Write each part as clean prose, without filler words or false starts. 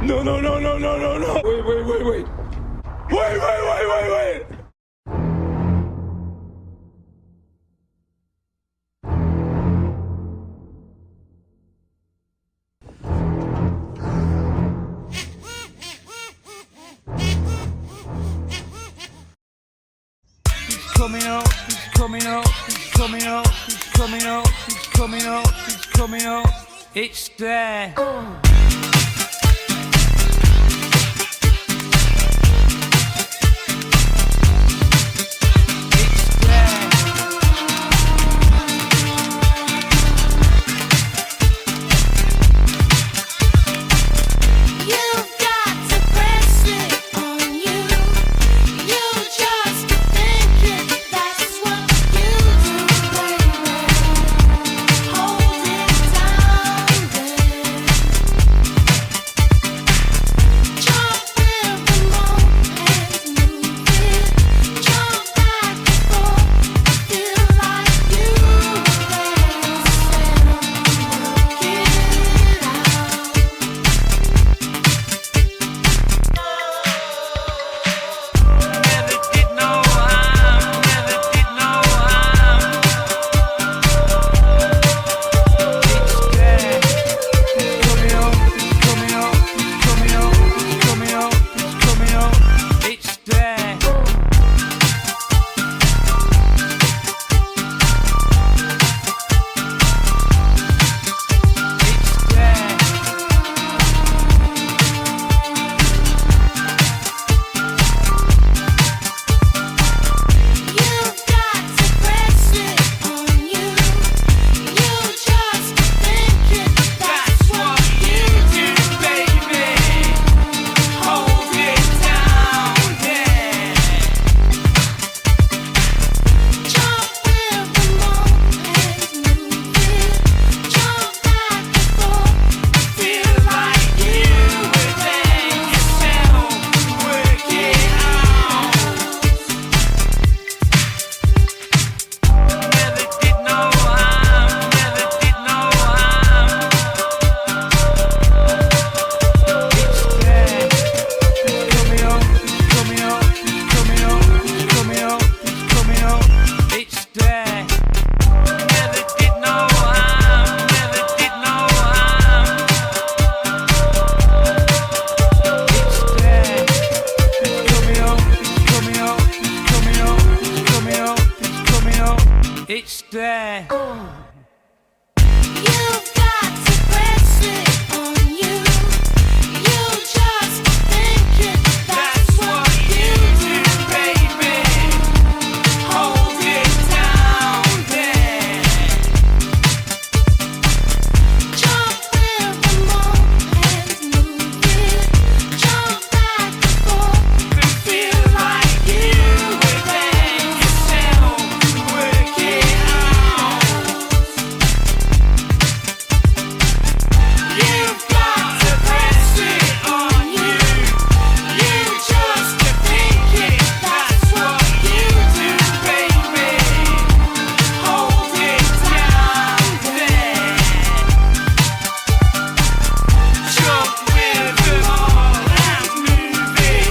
No, no, no, no, no, no, no. Wait, wait, wait, wait. Wait, wait, wait, wait, wait. He's coming out, he's coming out, he's coming out, he's coming out, he's coming out, he's coming out. It's there. It's there. You've got to press it on you. You just think it. That's what you do, baby. Hold it down there. Jump with the moment and move it. Jump back and forth and feel like you were there yourself. Work it out. You've got to press it on you. You just think it. That's what you do, baby. Hold it down there. Jump with them all and move it.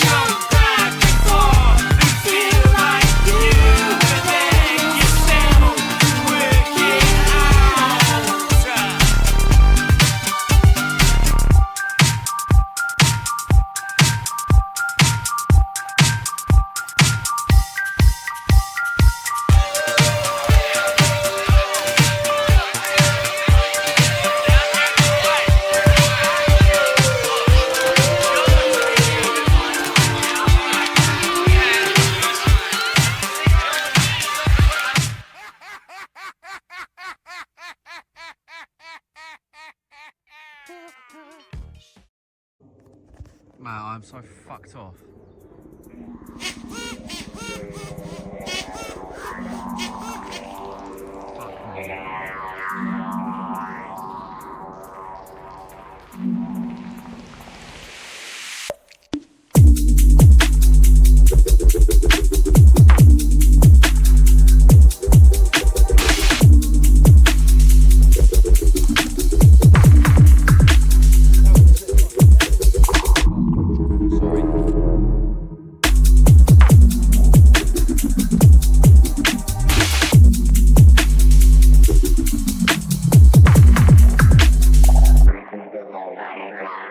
Jump back and forth and feel like you were there yourself. Work it out. Man, I'm so fucked off. Fuck me. underground.